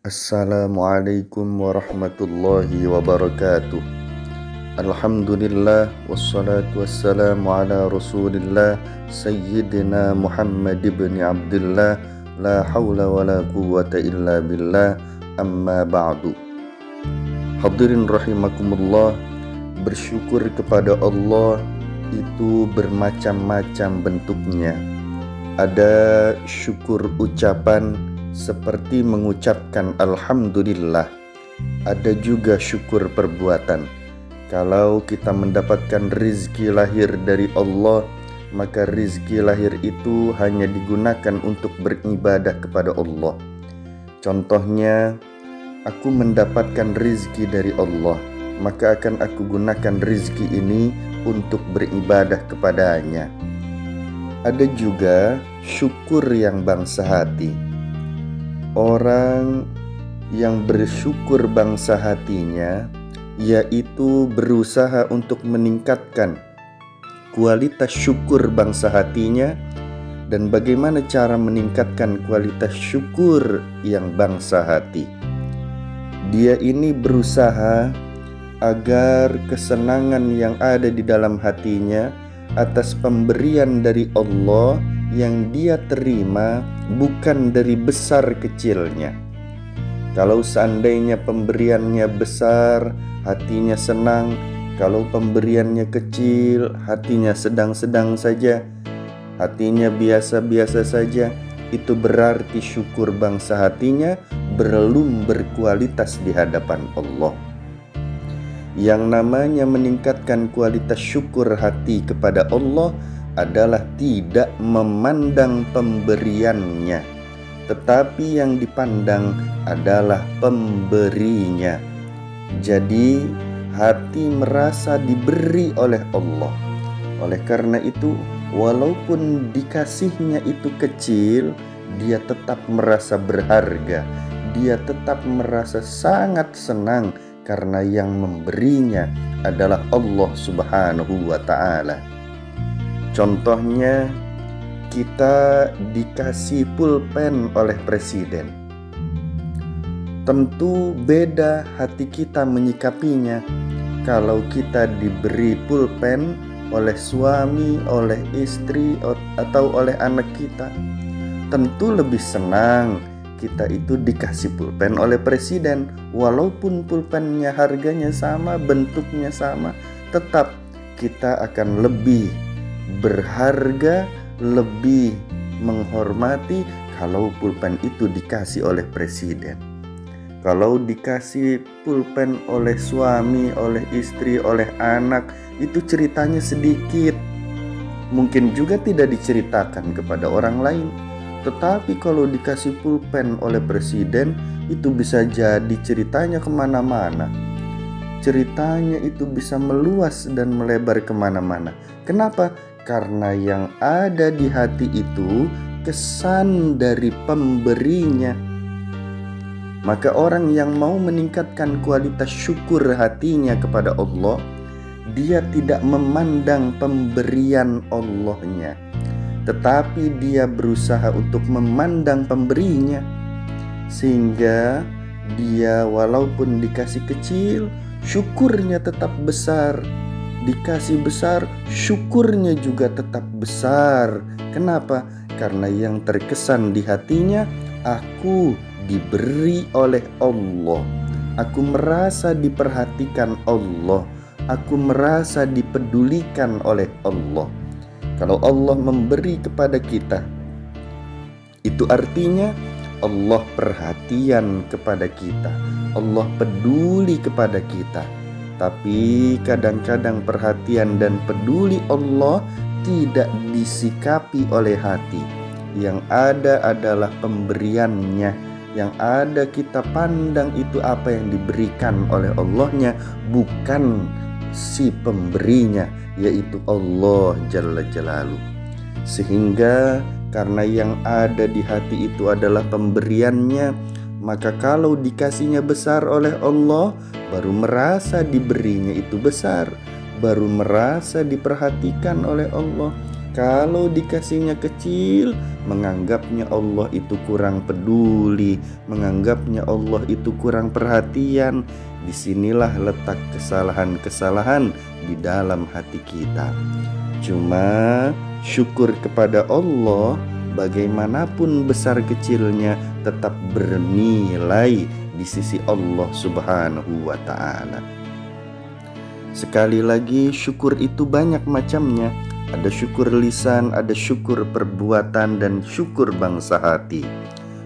Assalamualaikum warahmatullahi wabarakatuh. Alhamdulillah wassalatu wassalamu ala Rasulillah Sayyidina Muhammad ibn Abdullah, la hawla wa la quwwata illa billah, amma ba'du. Hadirin rahimakumullah, bersyukur kepada Allah itu bermacam-macam bentuknya. Ada syukur ucapan seperti mengucapkan Alhamdulillah. Ada juga syukur perbuatan. Kalau kita mendapatkan rizki lahir dari Allah, maka rizki lahir itu hanya digunakan untuk beribadah kepada Allah. Contohnya, aku mendapatkan rizki dari Allah, maka akan aku gunakan rizki ini untuk beribadah kepadanya. Ada juga syukur yang bangsa hati. Orang yang bersyukur bangsa hatinya, yaitu berusaha untuk meningkatkan kualitas syukur bangsa hatinya. Dan bagaimana cara meningkatkan kualitas syukur yang bangsa hati? Dia ini berusaha agar kesenangan yang ada di dalam hatinya atas pemberian dari Allah yang dia terima bukan dari besar kecilnya. Kalau seandainya pemberiannya besar, hatinya senang. Kalau pemberiannya kecil, hatinya sedang-sedang saja, hatinya biasa-biasa saja. Itu berarti syukur bangsa hatinya belum berkualitas di hadapan Allah. Yang namanya meningkatkan kualitas syukur hati kepada Allah adalah tidak memandang pemberiannya, tetapi yang dipandang adalah pemberinya. Jadi hati merasa diberi oleh Allah. Oleh karena itu, walaupun dikasihnya itu kecil, dia tetap merasa berharga. Dia tetap merasa sangat senang karena yang memberinya adalah Allah Subhanahu wa ta'ala. Contohnya, kita dikasih pulpen oleh presiden. Tentu beda hati kita menyikapinya kalau kita diberi pulpen oleh suami, oleh istri, atau oleh anak kita. Tentu lebih senang kita itu dikasih pulpen oleh presiden. Walaupun pulpennya harganya sama, bentuknya sama, tetap kita akan lebih berharga, lebih menghormati kalau pulpen itu dikasih oleh presiden. Kalau dikasih pulpen oleh suami, oleh istri, oleh anak, itu ceritanya sedikit. Mungkin juga tidak diceritakan kepada orang lain. Tetapi kalau dikasih pulpen oleh presiden, itu bisa jadi ceritanya kemana-mana. Ceritanya itu bisa meluas dan melebar kemana-mana. Kenapa? Karena yang ada di hati itu kesan dari pemberinya. Maka orang yang mau meningkatkan kualitas syukur hatinya kepada Allah, dia tidak memandang pemberian Allahnya, tetapi dia berusaha untuk memandang pemberinya. Sehingga dia walaupun dikasih kecil, syukurnya tetap besar. Dikasih besar, syukurnya juga tetap besar. Kenapa? Karena yang terkesan di hatinya, aku diberi oleh Allah. Aku merasa diperhatikan Allah. Aku merasa dipedulikan oleh Allah. Kalau Allah memberi kepada kita, itu artinya Allah perhatian kepada kita. Allah peduli kepada kita. Tapi kadang-kadang perhatian dan peduli Allah tidak disikapi oleh hati. Yang ada adalah pemberiannya. Yang ada kita pandang itu apa yang diberikan oleh Allahnya, bukan si pemberinya, yaitu Allah Jalla Jalaluh. Sehingga karena yang ada di hati itu adalah pemberiannya, maka kalau dikasihnya besar oleh Allah, baru merasa diberinya itu besar, baru merasa diperhatikan oleh Allah. Kalau dikasihnya kecil, menganggapnya Allah itu kurang peduli, menganggapnya Allah itu kurang perhatian. Disinilah letak kesalahan-kesalahan di dalam hati kita. Cuma syukur kepada Allah, bagaimanapun besar kecilnya, tetap bernilai di sisi Allah Subhanahu wa Ta'ala. Sekali lagi, syukur itu banyak macamnya. Ada syukur lisan, ada syukur perbuatan, dan syukur bangsa hati.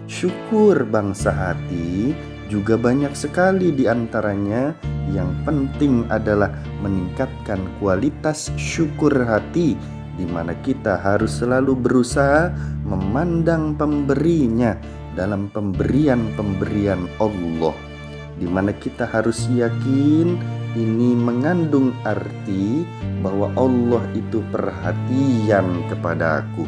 Syukur bangsa hati juga banyak sekali di antaranya. Yang penting adalah meningkatkan kualitas syukur hati, di mana kita harus selalu berusaha memandang pemberinya dalam pemberian-pemberian Allah, di mana kita harus yakin ini mengandung arti bahwa Allah itu perhatian kepada aku.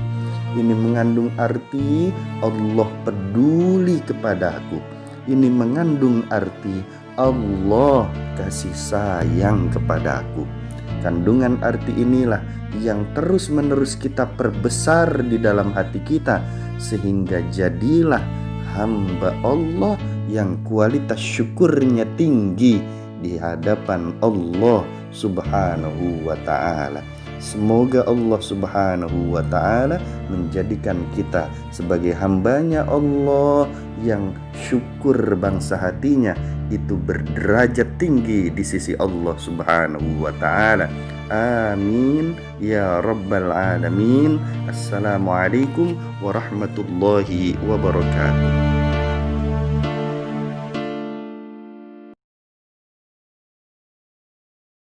Ini mengandung arti Allah peduli kepada aku. Ini mengandung arti Allah kasih sayang kepada aku. Kandungan arti inilah yang terus-menerus kita perbesar di dalam hati kita, sehingga jadilah hamba Allah yang kualitas syukurnya tinggi di hadapan Allah Subhanahu wa Ta'ala. Semoga Allah Subhanahu wa Ta'ala menjadikan kita sebagai hambanya Allah yang syukur bangsa hatinya itu berderajat tinggi di sisi Allah Subhanahu wa Ta'ala. Amin ya rabbal alamin. Assalamualaikum warahmatullahi wabarakatuh.